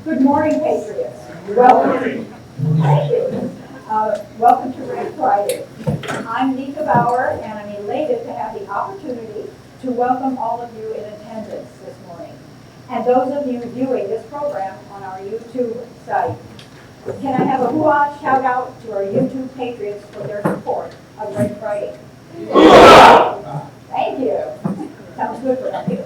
Good morning, Patriots. Welcome. Thank you. Welcome to Red Friday. I'm Nika Bauer, and I'm elated to have the opportunity to welcome all of you in attendance this morning, and those of you viewing this program on our YouTube site. Can I have a hoo-ah shout out to our YouTube Patriots for their support of Red Friday? Thank you. Sounds good for you.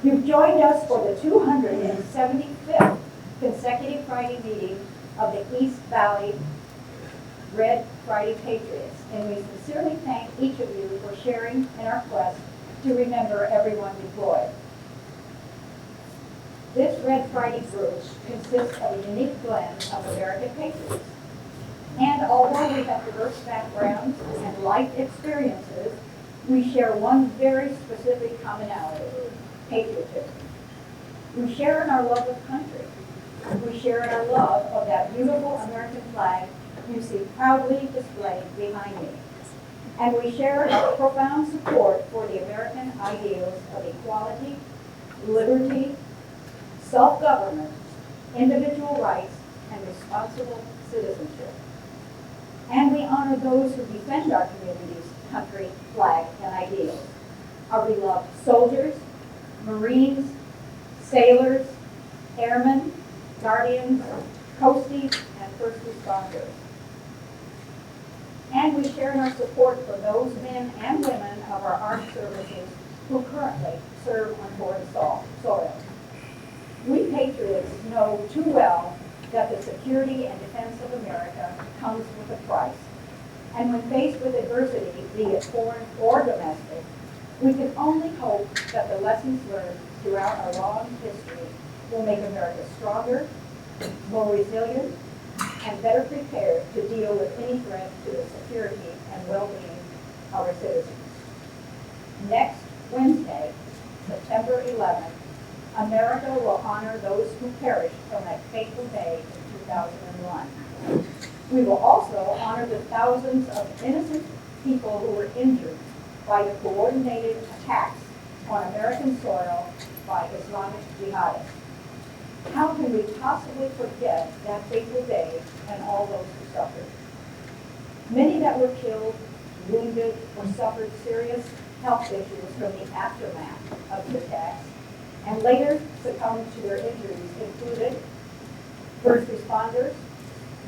You've joined us for the 275th consecutive Friday meeting of the East Valley Red Friday Patriots, and we sincerely thank each of you for sharing in our quest to remember everyone deployed. This Red Friday group consists of a unique blend of American patriots, and although we have diverse backgrounds and life experiences, we share one very specific commonality: patriotism. We share in our love of country. We share in our love of that beautiful American flag you see proudly displayed behind me. And we share in our profound support for the American ideals of equality, liberty, self-government, individual rights, and responsible citizenship. And we honor those who defend our community's country, flag, and ideals. Our beloved soldiers, Marines, sailors, airmen, guardians, coasties, and first responders. And we share in our support for those men and women of our armed services who currently serve on foreign soil. We patriots know too well that the security and defense of America comes with a price. And when faced with adversity, be it foreign or domestic, we can only hope that the lessons learned throughout our long history will make America stronger, more resilient, and better prepared to deal with any threat to the security and well-being of our citizens. Next Wednesday, September 11th, America will honor those who perished on that fateful day in 2001. We will also honor the thousands of innocent people who were injured by the coordinated attacks on American soil by Islamic jihadists. How can we possibly forget that fateful day and all those who suffered? Many that were killed, wounded, or suffered serious health issues from the aftermath of the attacks, and later succumbed to their injuries included first responders,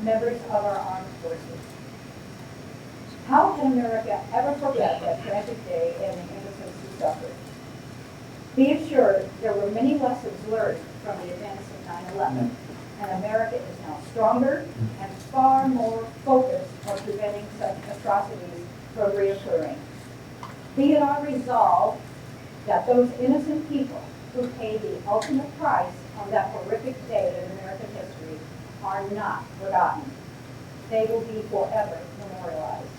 members of our armed forces. How can America ever forget that tragic day and the innocents who suffered? Be assured there were many lessons learned from the events of 9/11, and America is now stronger and far more focused on preventing such atrocities from reoccurring. Be it our resolve that those innocent people who paid the ultimate price on that horrific day in American history are not forgotten. They will be forever memorialized.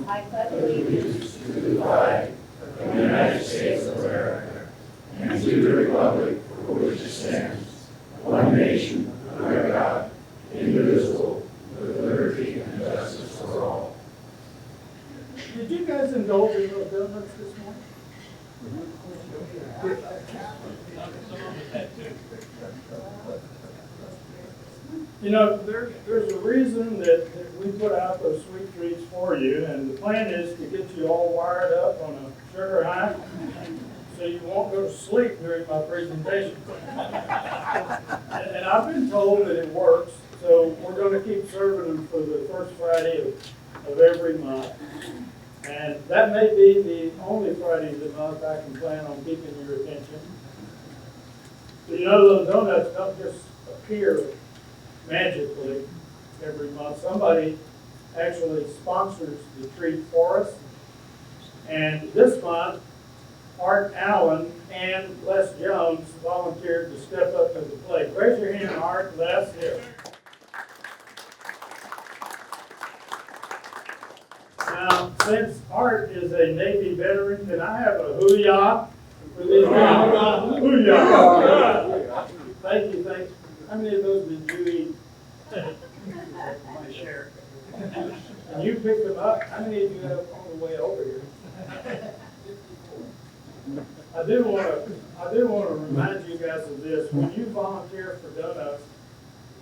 I pledge allegiance to the flag of the United States of America and to the republic for which it stands, one nation, under God, indivisible, with liberty and justice for all. Did you guys indulge in those donuts this morning? You know, there's a reason that we put out those sweet treats for you, and the plan is to get you all wired up on a sugar high so you won't go to sleep during my presentation. And I've been told that it works, so we're going to keep serving them for the first Friday of every month. And that may be the only Friday of the month I can plan on keeping your attention. So you know those donuts don't just appear magically every month. Somebody actually sponsors the treat for us. And this month, Art Allen and Les Jones volunteered to step up to the plate. Raise your hand, Art, Les, here. Now, since Art is a Navy veteran, can I have a hoo-yah for these guys? Hoo-yah! Thank you, thanks. How many of those did you eat? My share. And you picked them up? How many did you have on the way over here? I do want to remind you guys of this. When you volunteer for donuts,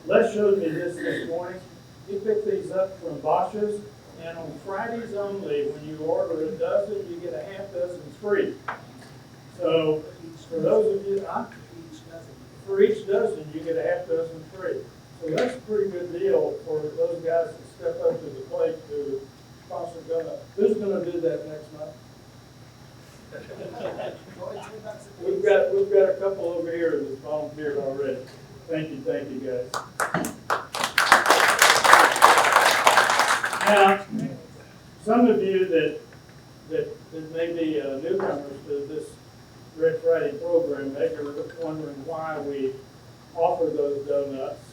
Les showed me this morning. You pick these up from Bosch's, and on Fridays only, when you order a dozen, you get a half dozen free. So for those of you, for each dozen, you get a half dozen free. So that's a pretty good deal for those guys to step up to the plate to sponsor donuts. Who's going to do that next month? We've got a couple over here that's volunteered already. Thank you guys. Now, some of you that may be newcomers to this Red Friday program, maybe you're wondering why we offer those donuts,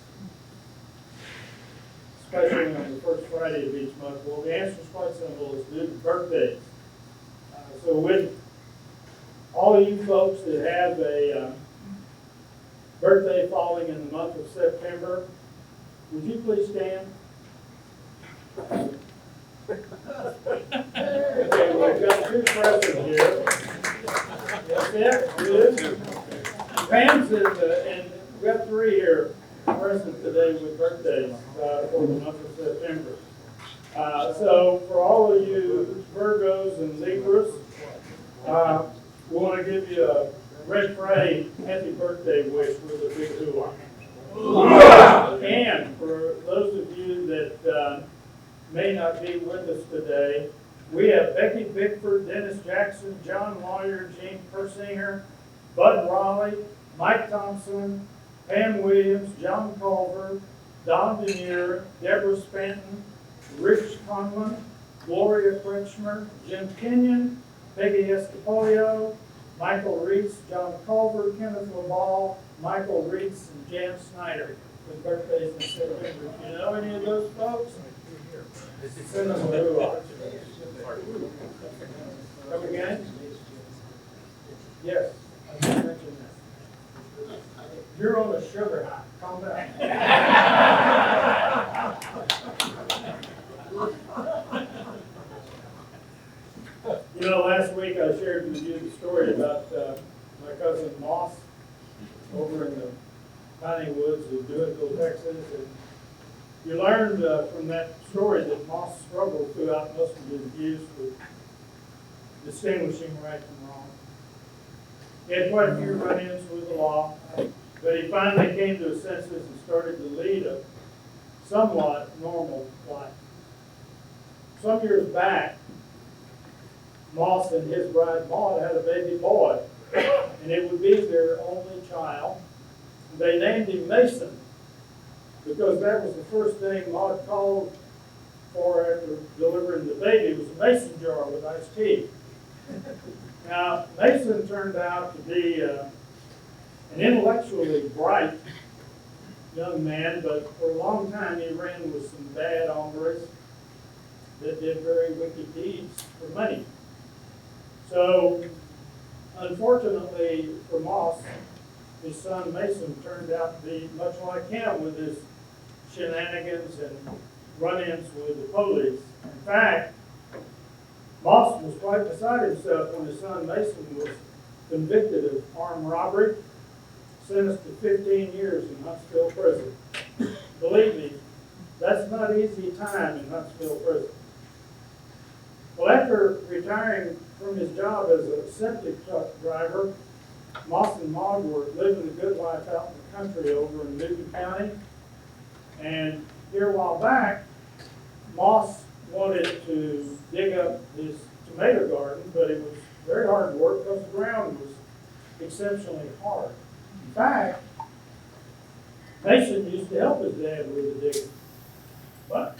especially on the first Friday of each month. Well, the answer is quite simple. It's due to birthdays. So with all of you folks that have a birthday falling in the month of September, would you please stand? Okay, we've got two presents here. Yes, good. Pam's and we got three here present today with birthdays for the month of September. So for all of you Virgos and Libras, we want to give you a Red Friday happy birthday wish with a big hoo-ah. And for those of you that may not be with us today, we have Becky Bickford, Dennis Jackson, John Lawyer, Gene Persinger, Bud Raleigh, Mike Thompson, Pam Williams, John Culver, Don Demure, Deborah Spanton, Rich Conlon, Gloria Kretschmer, Jim Kenyon, Peggy Escapolio, Michael Reese, John Culver, Kenneth LaValle, Michael Reese, and Jan Snyder with birthdays in September. If you know any of those folks, send them a hoo-ah. Come again? Yes, I did mention that. You're on a sugar high. Calm down. You know, last week I shared with you the story about my cousin Moss over in the piney woods of Doolittle, Texas. And you learned from that story that Moss struggled throughout most of his youth with distinguishing right from wrong. He had quite a few run-ins with the law, but he finally came to his senses and started to lead a somewhat normal life. Some years back, Moss and his bride Maud had a baby boy, and it would be their only child. They named him Mason because that was the first thing Maud called for after delivering the baby was a mason jar with iced tea. Now, Mason turned out to be an intellectually bright young man, but for a long time he ran with some bad hombres that did very wicked deeds for money. So, unfortunately for Moss, his son Mason turned out to be much like him with his shenanigans and run-ins with the police. In fact, Moss was quite beside himself when his son Mason was convicted of armed robbery, sentenced to 15 years in Huntsville prison. Believe me, that's not easy time in Huntsville prison. Well, after retiring from his job as a septic truck driver, Moss and Maud were living a good life out in the country over in Newton County. And here a while back, Moss wanted to dig up his tomato garden, but it was very hard work because the ground was exceptionally hard. In fact, Mason used to help his dad with the digging, but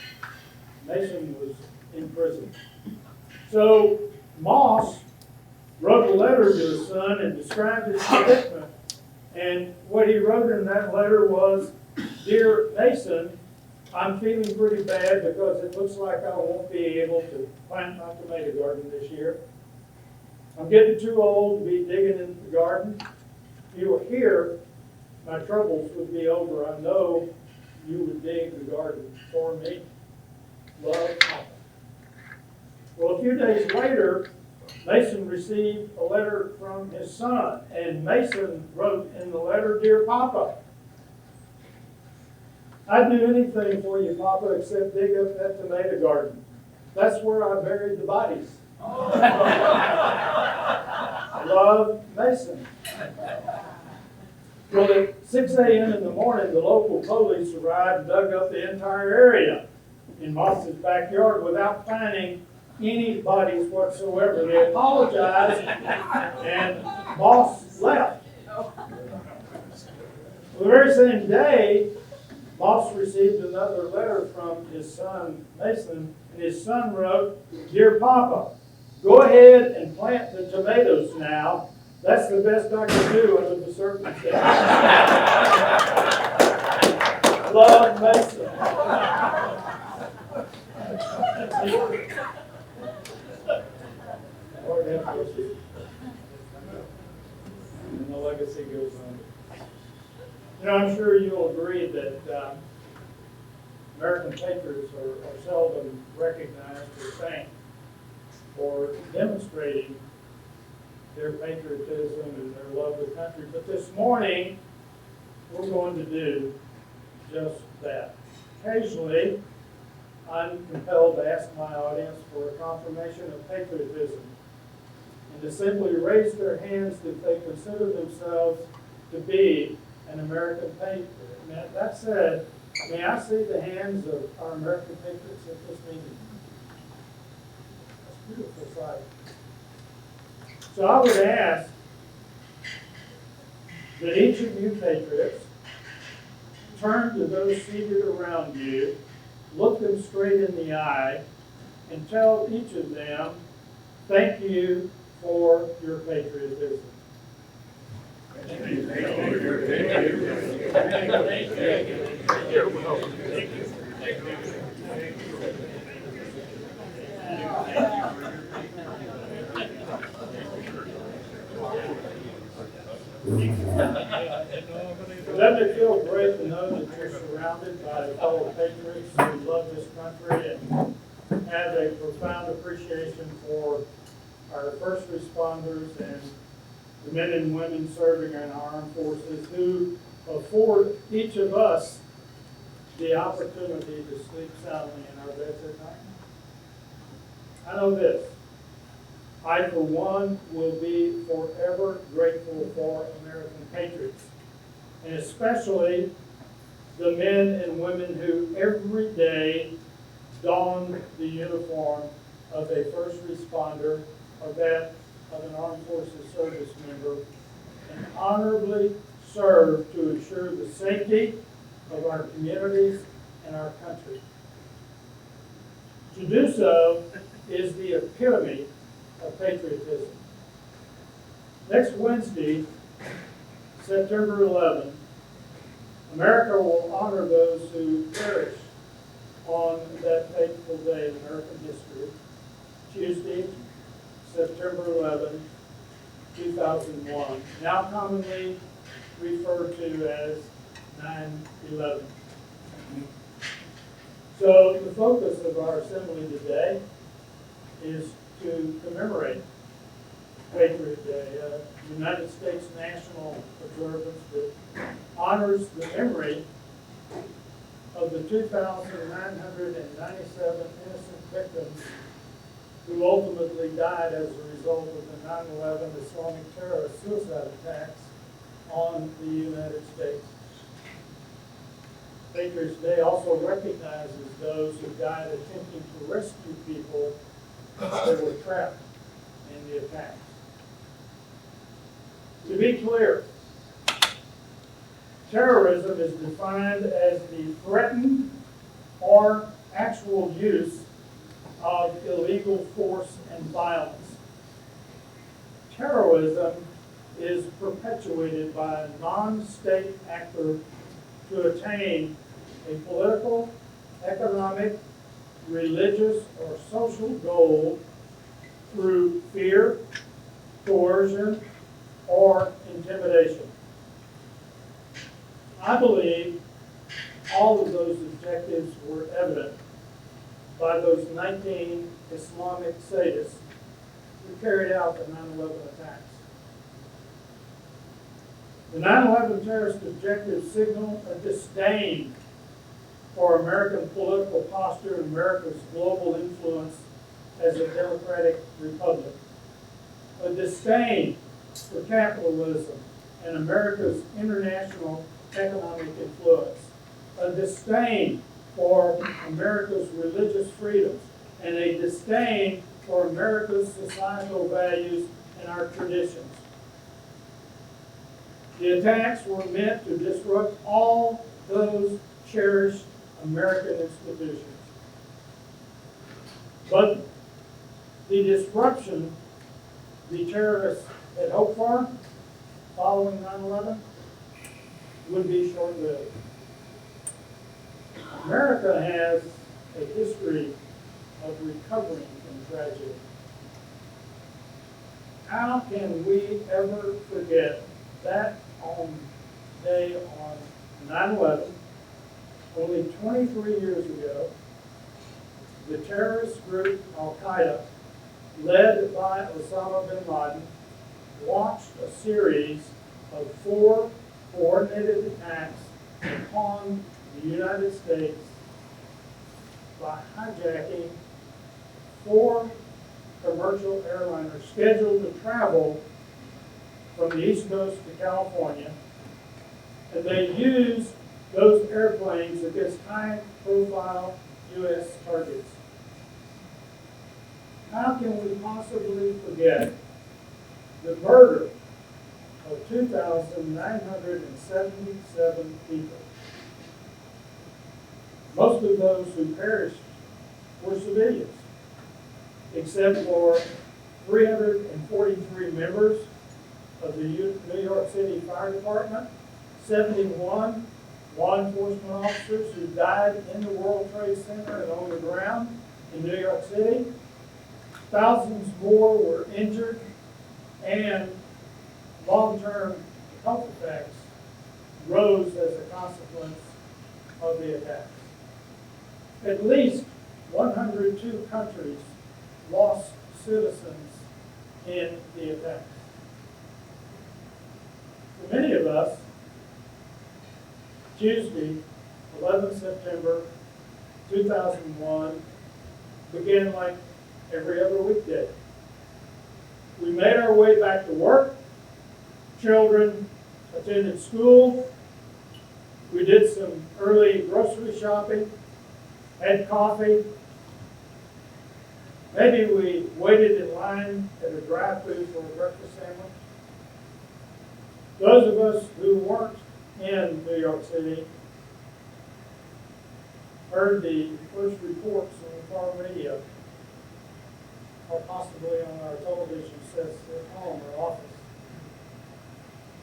Mason was in prison. So Moss wrote a letter to his son and described his predicament. And what he wrote in that letter was, "Dear Mason, I'm feeling pretty bad because it looks like I won't be able to plant my tomato garden this year. I'm getting too old to be digging in the garden. If you were here, my troubles would be over. I know you would dig the garden for me. Love, Papa." Well, a few days later, Mason received a letter from his son, and Mason wrote in the letter, "Dear Papa, I'd do anything for you, Papa, except dig up that tomato garden. That's where I buried the bodies." Love, Mason. Well, at 6 a.m. in the morning, the local police arrived and dug up the entire area in Moss's backyard without finding any bodies whatsoever. They apologized, and Moss left. Well, the very same day, Moss received another letter from his son Mason, and his son wrote, "Dear Papa, go ahead and plant the tomatoes now. That's the best I can do under the circumstances." Love, Mason. Lord have mercy. And the legacy goes on. You know, I'm sure you'll agree that American patriots are seldom recognized or thanked for demonstrating their patriotism and their love of the country. But this morning, we're going to do just that. Occasionally, I'm compelled to ask my audience for a confirmation of patriotism and to simply raise their hands if they consider themselves to be an American patriot. Now, that said, may I see the hands of our American patriots at this meeting? That's a beautiful sight. So I would ask that each of you patriots turn to those seated around you, look them straight in the eye, and tell each of them, "Thank you for your patriotism." Thank you. Thank Doesn't it feel great to know that you're surrounded by fellow patriots who love this country and have a profound appreciation for our first responders and the men and women serving in our armed forces who afford each of us the opportunity to sleep soundly in our beds at night? I know this. I, for one, will be forever grateful for American patriots, and especially the men and women who every day don the uniform of a first responder or that of an armed forces service member and honorably serve to ensure the safety of our communities and our country. To do so is the epitome of patriotism. Next Wednesday, September 11, America will honor those who perished on that fateful day in American history, Tuesday, September 11, 2001, now commonly referred to as 9/11. So the focus of our assembly today is to commemorate Patriot Day, a United States national observance that honors the memory of the 2,997 innocent victims who ultimately died as a result of the 9/11 Islamic terrorist suicide attacks on the United States. Patriots Day also recognizes those who died attempting to rescue people that were trapped in the attacks. To be clear, terrorism is defined as the threatened or actual use of illegal force and violence. Terrorism is perpetuated by a non-state actor to attain a political, economic, religious, or social goal through fear, coercion, or intimidation. I believe all of those objectives were evident by those 19 Islamic sadists who carried out the 9/11 attacks. The 9/11 terrorist objectives signal a disdain for American political posture and America's global influence as a democratic republic, a disdain for capitalism and America's international economic influence, a disdain for America's religious freedoms, and a disdain for America's societal values and our traditions. The attacks were meant to disrupt all those cherished American institutions. But the disruption the terrorists had hoped for following 9/11 would be short-lived. America has a history of recovering from tragedy. How can we ever forget that day on 9/11, only 23 years ago, the terrorist group Al-Qaeda, led by Osama bin Laden, launched a series of 4 coordinated attacks upon the United States by hijacking 4 commercial airliners scheduled to travel from the East Coast to California, and they used those airplanes against high-profile U.S. targets. How can we possibly forget the murder of 2,977 people? Most of those who perished were civilians, except for 343 members of the New York City Fire Department, 71 law enforcement officers who died in the World Trade Center and on the ground in New York City. Thousands more were injured, and long-term health effects rose as a consequence of the attacks. At least 102 countries lost citizens in the attacks. For many of us, Tuesday, 11 September 2001, began like every other weekday. We made our way back to work. Children attended school. We did some early grocery shopping, had coffee. Maybe we waited in line at a drive-thru for a breakfast sandwich. Those of us who weren't in New York City heard the first reports on the car radio, or possibly on our television sets at home or office.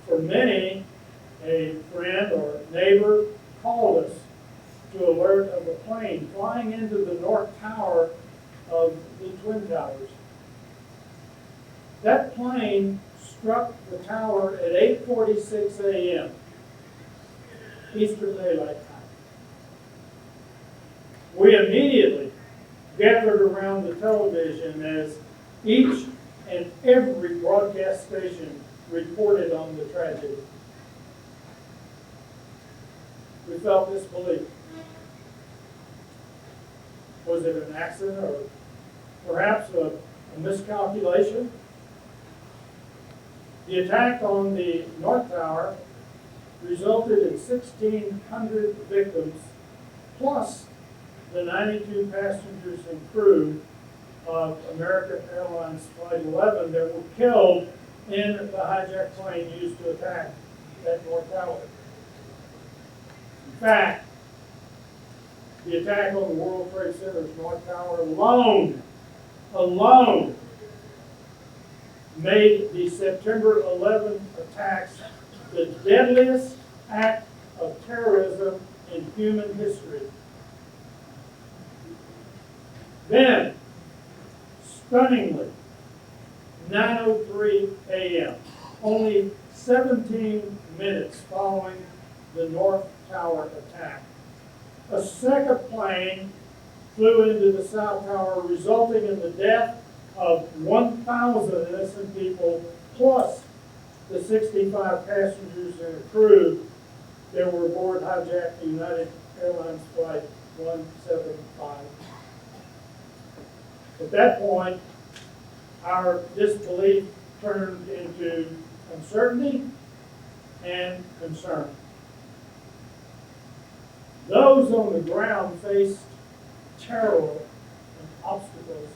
For many, a friend or neighbor called us to alert of a plane flying into the North Tower of the Twin Towers. That plane struck the tower at 8:46 a.m. Eastern Daylight Time. We immediately gathered around the television as each and every broadcast station reported on the tragedy. We felt disbelief. Was it an accident or perhaps a miscalculation? The attack on the North Tower resulted in 1,600 victims, plus the 92 passengers and crew of American Airlines Flight 11 that were killed in the hijacked plane used to attack that North Tower. In fact, the attack on the World Trade Center's North Tower alone made the September 11 attacks the deadliest act of terrorism in human history. Then, stunningly, 9:03 a.m., only 17 minutes following the North Tower attack, a second plane flew into the South Tower, resulting in the death of 1,000 innocent people, plus the 65 passengers and the crew that were aboard hijacked United Airlines Flight 175. At that point, our disbelief turned into uncertainty and concern. Those on the ground faced terror and obstacles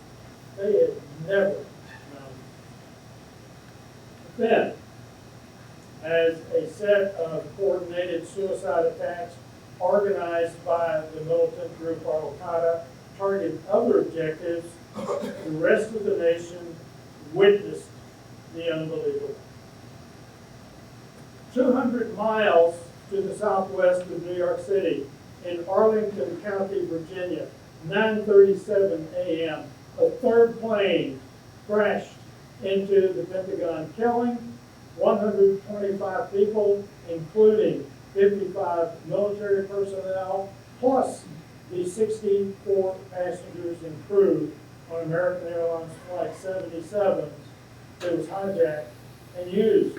they had never known. But then, as a set of coordinated suicide attacks organized by the militant group Al-Qaeda targeted other objectives, the rest of the nation witnessed the unbelievable. 200 miles to the southwest of New York City, in Arlington County, Virginia, 9:37 a.m., a third plane crashed into the Pentagon, killing 125 people, including 55 military personnel, plus the 64 passengers and crew on American Airlines Flight 77 that was hijacked and used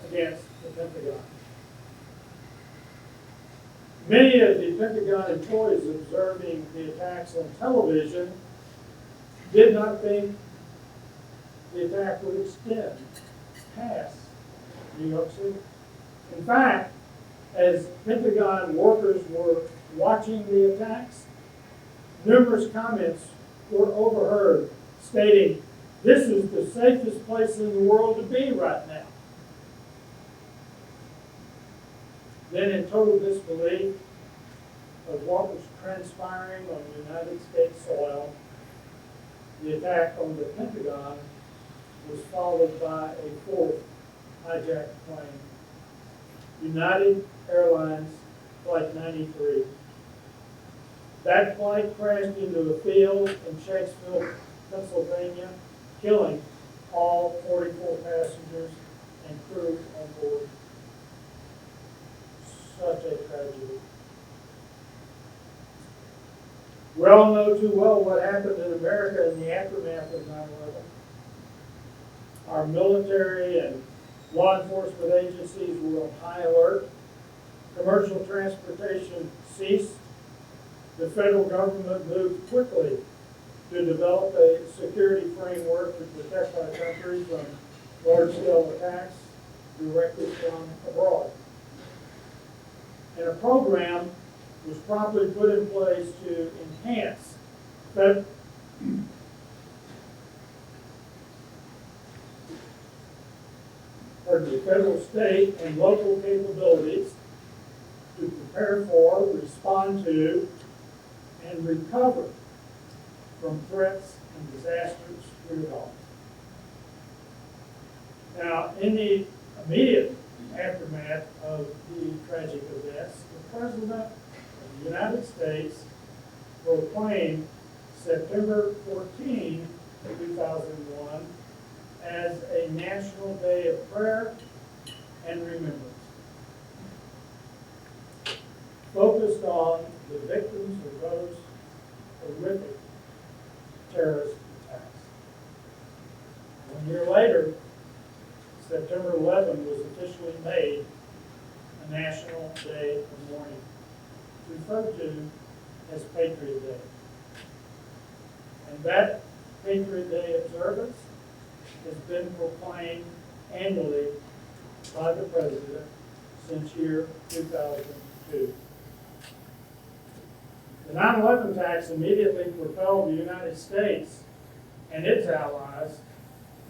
against the Pentagon. Many of the Pentagon employees observing the attacks on television did not think the attack would extend past New York City. In fact, as Pentagon workers were watching the attacks, numerous comments were overheard stating, "This is the safest place in the world to be right now." Then, in total disbelief of what was transpiring on United States soil, the attack on the Pentagon was followed by a fourth hijacked plane, United Airlines Flight 93. That flight crashed into a field in Shakespeare, Pennsylvania, killing all 44 passengers and crew on board. Such a tragedy. We all know too well what happened in America in the aftermath of 9/11. Our military and law enforcement agencies were on high alert. Commercial transportation ceased. The federal government moved quickly to develop a security framework to protect our country from large-scale attacks directly from abroad. And a program was promptly put in place to enhance the federal, state, and local capabilities to prepare for, respond to, and recover from threats and disasters through it all. Now, in the immediate aftermath of the tragic events, the President of the United States proclaimed September 14, 2001 as a National Day of Prayer and Remembrance, focused on the victims of those horrific terrorist attacks. 1 year later, September 11 was officially made a National Day of Mourning, referred to as Patriot Day. And that Patriot Day observance has been proclaimed annually by the President since year 2002. The 9/11 attacks immediately propelled the United States and its allies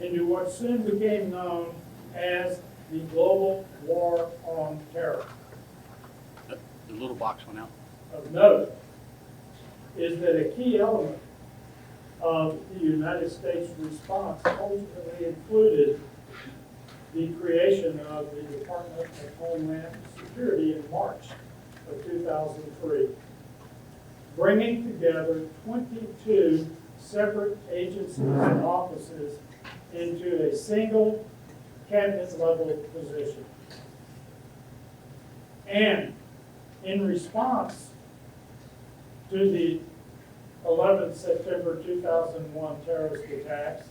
into what soon became known as the global war on terror. The little box went out. Of note is that a key element of the United States response ultimately included the creation of the Department of Homeland Security in March of 2003, bringing together 22 separate agencies and offices into a single cabinet-level position. And in response to the 11th September 2001 terrorist attacks,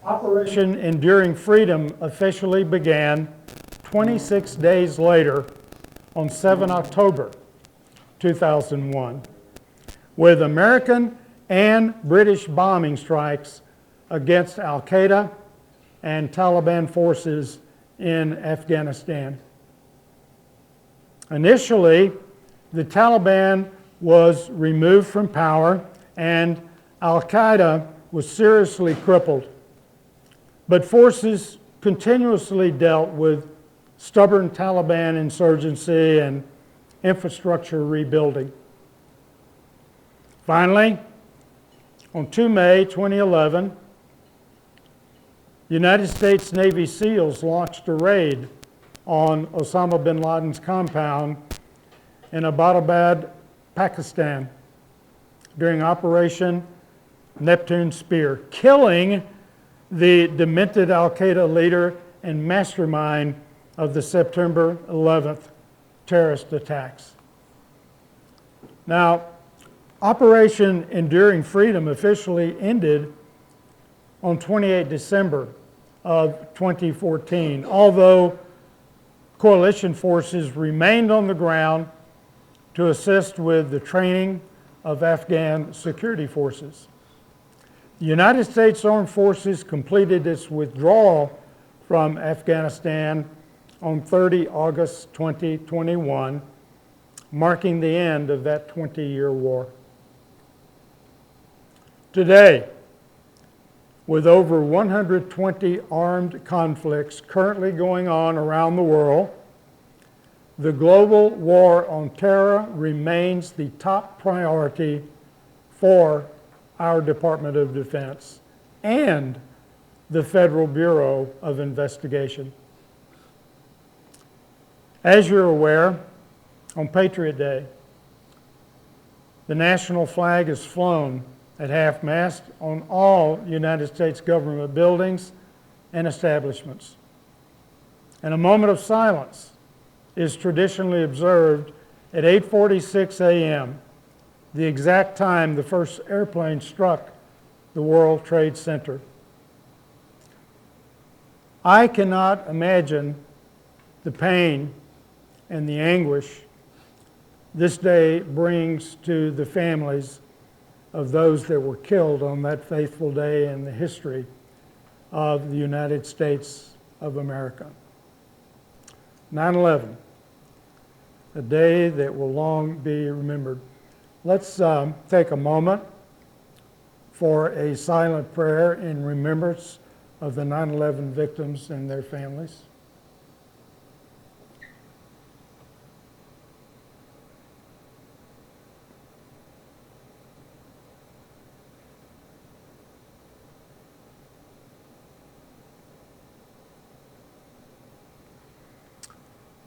Operation Enduring Freedom officially began 26 days later on 7 October 2001 with American and British bombing strikes against Al-Qaeda and Taliban forces in Afghanistan. Initially, the Taliban was removed from power and Al-Qaeda was seriously crippled. But forces continuously dealt with stubborn Taliban insurgency and infrastructure rebuilding. Finally, on 2 May 2011, United States Navy SEALs launched a raid on Osama bin Laden's compound in Abbottabad, Pakistan, during Operation Neptune Spear, killing the demented Al-Qaeda leader and mastermind of the September 11th terrorist attacks. Now, Operation Enduring Freedom officially ended on 28 December of 2014, although coalition forces remained on the ground to assist with the training of Afghan security forces. The United States Armed Forces completed its withdrawal from Afghanistan on 30 August 2021, marking the end of that 20-year war. Today, with over 120 armed conflicts currently going on around the world, the global war on terror remains the top priority for our Department of Defense and the Federal Bureau of Investigation. As you're aware, on Patriot Day, the national flag is flown at half-mast on all United States government buildings and establishments. And a moment of silence is traditionally observed at 8:46 a.m., the exact time the first airplane struck the World Trade Center. I cannot imagine the pain and the anguish this day brings to the families of those that were killed on that faithful day in the history of the United States of America. 9/11, a day that will long be remembered. Let's take a moment for a silent prayer in remembrance of the 9/11 victims and their families.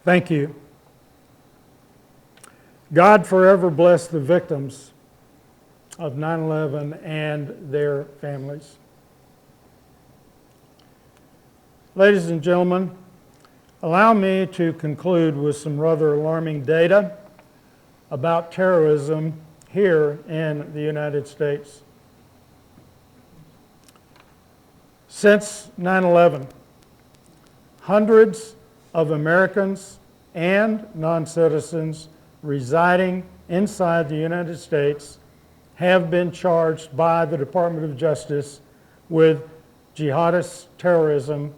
Thank you. God forever bless the victims of 9/11 and their families. Ladies and gentlemen, allow me to conclude with some rather alarming data about terrorism here in the United States. Since 9/11, hundreds of Americans and non-citizens residing inside the United States have been charged by the Department of Justice with jihadist terrorism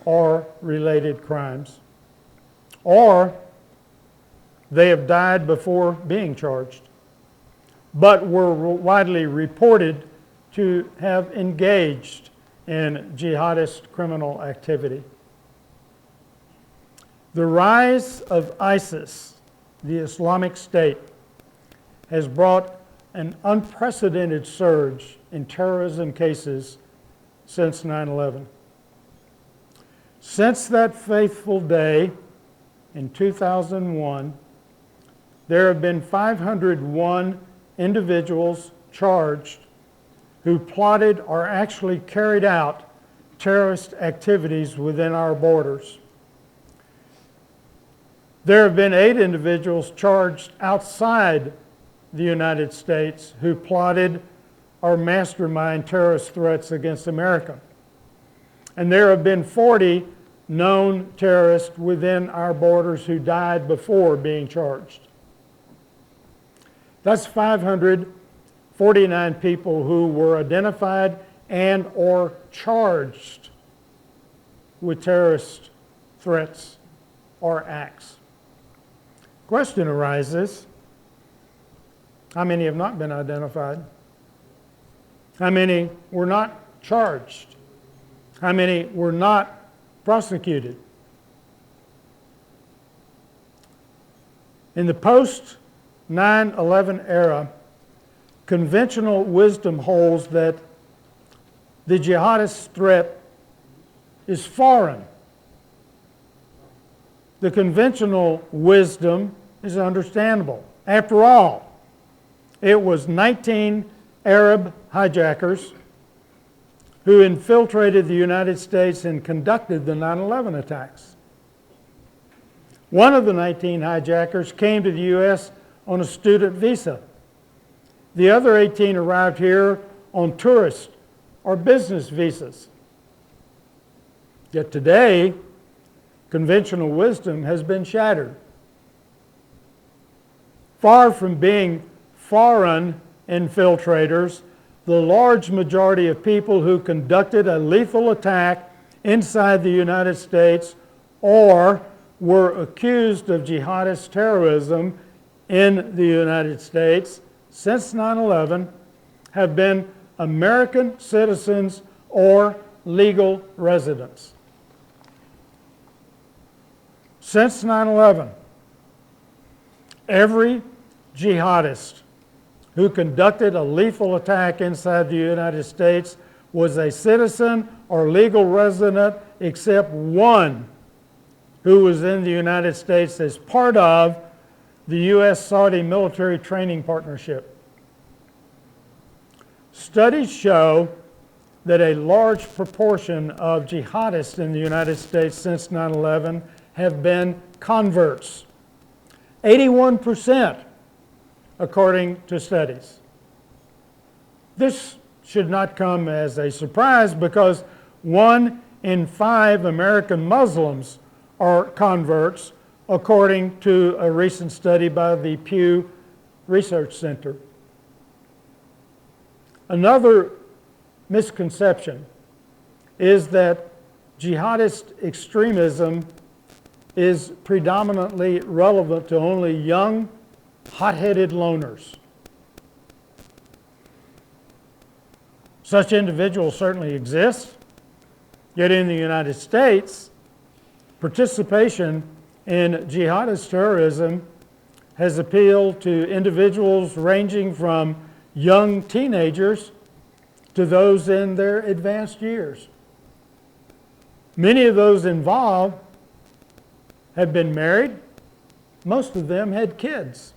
or related crimes, or they have died before being charged, but were widely reported to have engaged in jihadist criminal activity. The rise of ISIS, the Islamic State, has brought an unprecedented surge in terrorism cases since 9/11. Since that fateful day in 2001, there have been 501 individuals charged who plotted or actually carried out terrorist activities within our borders. There have been 8 individuals charged outside the United States who plotted or masterminded terrorist threats against America. And there have been 40 known terrorists within our borders who died before being charged. That's 549 people who were identified and or charged with terrorist threats or acts. Question arises, how many have not been identified? How many were not charged? How many were not prosecuted? In the post-9/11 era, conventional wisdom holds that the jihadist threat is foreign. The conventional wisdom is understandable. After all, it was 19 Arab hijackers who infiltrated the United States and conducted the 9/11 attacks. One of the 19 hijackers came to the U.S. on a student visa. The other 18 arrived here on tourist or business visas. Yet today, conventional wisdom has been shattered. Far from being foreign infiltrators, the large majority of people who conducted a lethal attack inside the United States or were accused of jihadist terrorism in the United States since 9/11 have been American citizens or legal residents. Since 9/11, every jihadist who conducted a lethal attack inside the United States was a citizen or legal resident except one who was in the United States as part of the U.S.-Saudi military training partnership. Studies show that a large proportion of jihadists in the United States since 9/11 have been converts. 81%, according to studies. This should not come as a surprise because 1 in 5 American Muslims are converts, according to a recent study by the Pew Research Center. Another misconception is that jihadist extremism is predominantly relevant to only young, hot-headed loners. Such individuals certainly exist, yet in the United States, participation in jihadist terrorism has appealed to individuals ranging from young teenagers to those in their advanced years. Many of those involved have been married. Most of them had kids.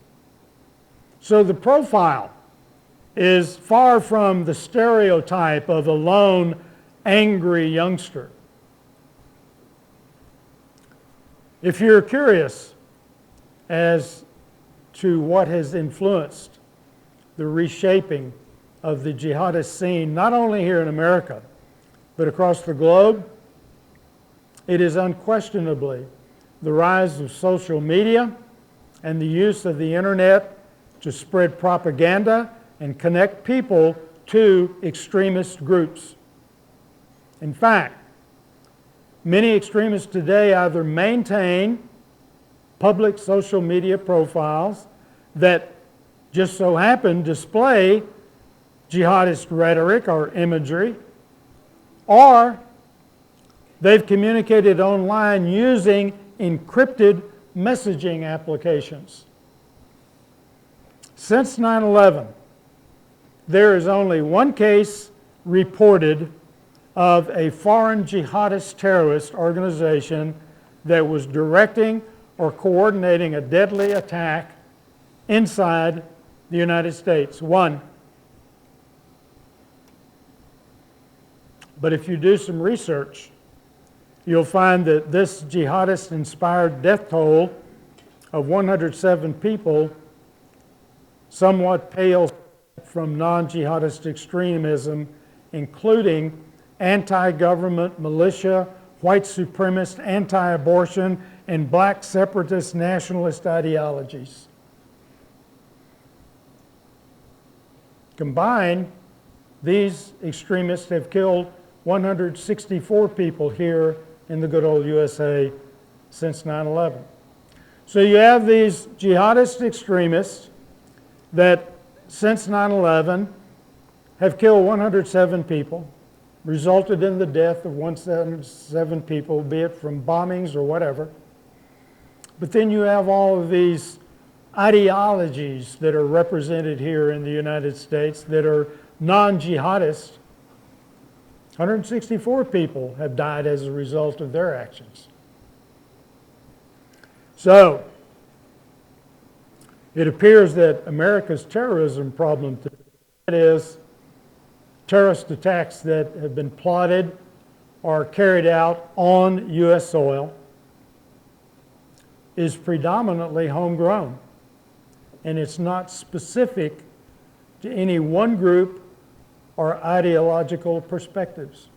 So the profile is far from the stereotype of a lone, angry youngster. If you're curious as to what has influenced the reshaping of the jihadist scene, not only here in America, but across the globe, it is unquestionably the rise of social media and the use of the internet to spread propaganda and connect people to extremist groups. In fact, many extremists today either maintain public social media profiles that just so happen display jihadist rhetoric or imagery, or they've communicated online using encrypted messaging applications. Since 9/11, there is only one case reported of a foreign jihadist terrorist organization that was directing or coordinating a deadly attack inside the United States. One. But if you do some research, you'll find that this jihadist-inspired death toll of 107 people somewhat pales from non-jihadist extremism, including anti-government militia, white supremacist, anti-abortion, and black separatist nationalist ideologies. Combined, these extremists have killed 164 people here in the good old USA since 9/11. So you have these jihadist extremists that since 9/11 have killed 107 people, resulted in the death of 107 people, be it from bombings or whatever. But then you have all of these ideologies that are represented here in the United States that are non-jihadist. 164 people have died as a result of their actions. So, it appears that America's terrorism problem today, that is, terrorist attacks that have been plotted or carried out on U.S. soil, is predominantly homegrown. And it's not specific to any one group or ideological perspectives.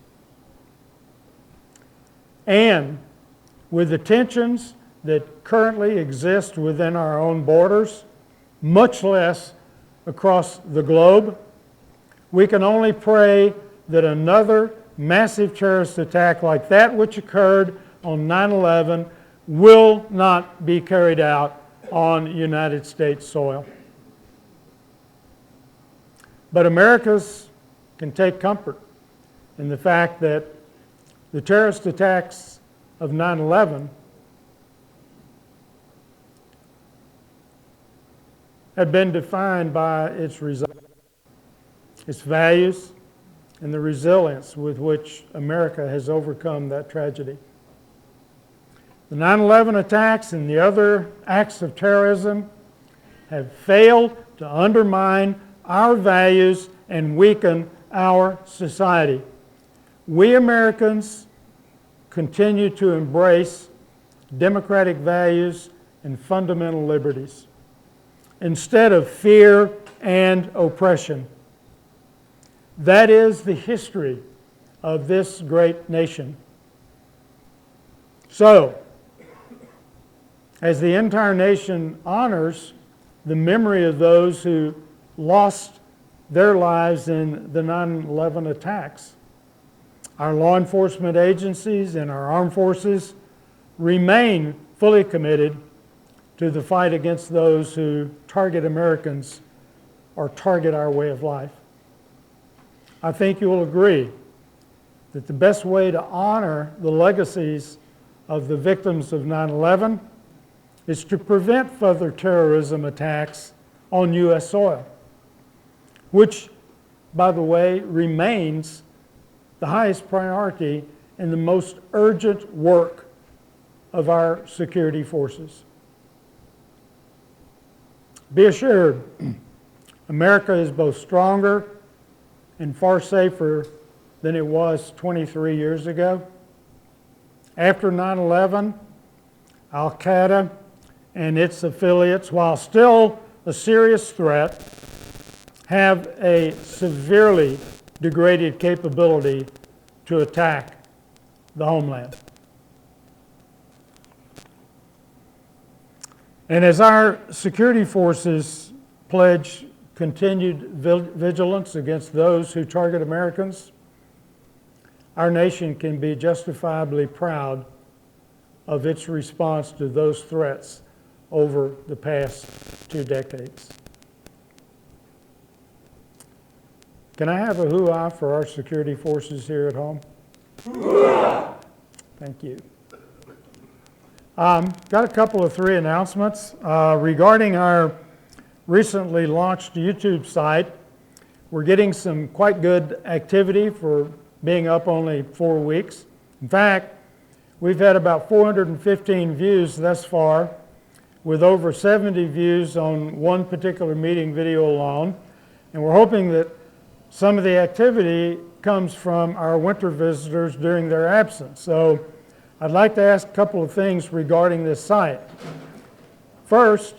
And with the tensions that currently exist within our own borders, much less across the globe, we can only pray that another massive terrorist attack like that which occurred on 9/11 will not be carried out on United States soil. But Americans can take comfort in the fact that the terrorist attacks of 9/11 have been defined by its results, its values, and the resilience with which America has overcome that tragedy. The 9/11 attacks and the other acts of terrorism have failed to undermine our values and weaken our society. We Americans continue to embrace democratic values and fundamental liberties instead of fear and oppression. That is the history of this great nation. So, as the entire nation honors the memory of those who lost their lives in the 9/11 attacks, our law enforcement agencies and our armed forces remain fully committed to the fight against those who target Americans or target our way of life. I think you will agree that the best way to honor the legacies of the victims of 9/11 is to prevent further terrorism attacks on U.S. soil, which, by the way, remains the highest priority and the most urgent work of our security forces. Be assured, America is both stronger and far safer than it was 23 years ago. After 9/11, Al-Qaeda and its affiliates, while still a serious threat, have a severely degraded capability to attack the homeland. And as our security forces pledge continued vigilance against those who target Americans, our nation can be justifiably proud of its response to those threats over the past 2 decades. Can I have a hoo-ah for our security forces here at home? Hoo-ah! Thank you. Got a couple of 3 announcements regarding our recently launched YouTube site. We're getting some quite good activity for being up only 4 weeks. In fact, we've had about 415 views thus far, with over 70 views on one particular meeting video alone. And we're hoping that some of the activity comes from our winter visitors during their absence. So I'd like to ask a couple of things regarding this site. First,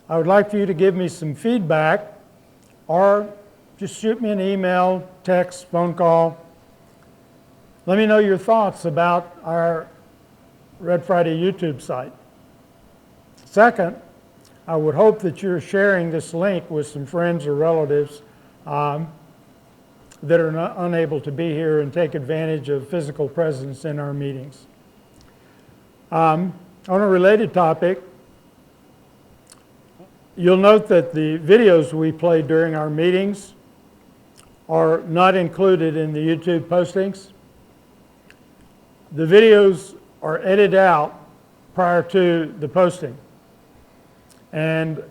I would like for you to give me some feedback, or just shoot me an email, text, phone call, Let me know your thoughts about our Red Friday YouTube site. Second, I would hope that you're sharing this link with some friends or relatives that are unable to be here and take advantage of physical presence in our meetings. On a related topic, you'll note that the videos we play during our meetings are not included in the YouTube postings. The videos are edited out prior to the posting. And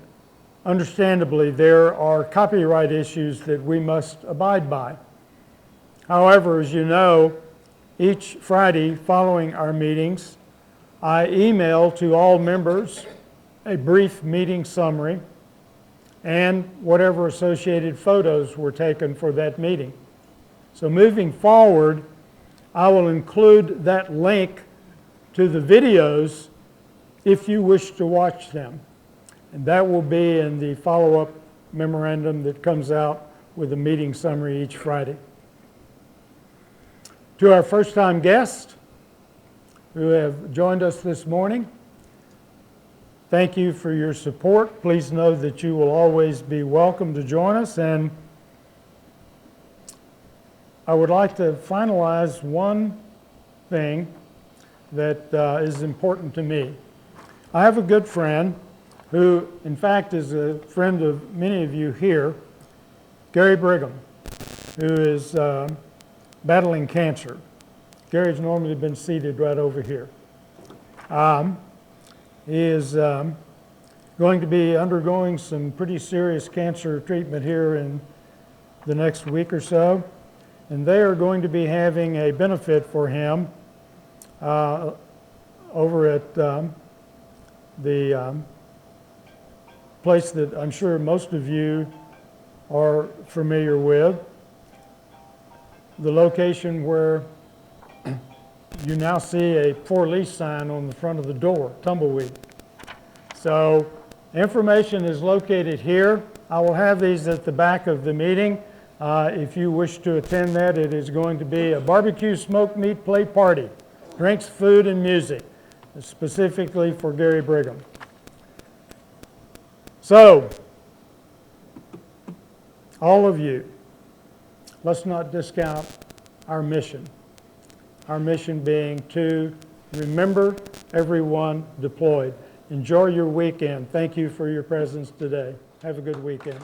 understandably, there are copyright issues that we must abide by. However, as you know, each Friday following our meetings, I email to all members a brief meeting summary and whatever associated photos were taken for that meeting. So moving forward, I will include that link to the videos if you wish to watch them. And that will be in the follow-up memorandum that comes out with a meeting summary each Friday. To our first-time guests who have joined us this morning, thank you for your support. Please know that you will always be welcome to join us. And I would like to finalize one thing that is important to me. I have a good friend who, in fact, is a friend of many of you here, Gary Brigham, who is battling cancer. Gary's normally been seated right over here. He is going to be undergoing some pretty serious cancer treatment here in the next week or so, and they are going to be having a benefit for him over at the place that I'm sure most of you are familiar with, the location where you now see a for lease sign on the front of the door, Tumbleweed. So information is located here. I will have these at the back of the meeting. If you wish to attend that, it is going to be a barbecue smoked meat play party, drinks, food, and music, specifically for Gary Brigham. So, all of you, let's not discount our mission. Our mission being to remember everyone deployed. Enjoy your weekend. Thank you for your presence today. Have a good weekend.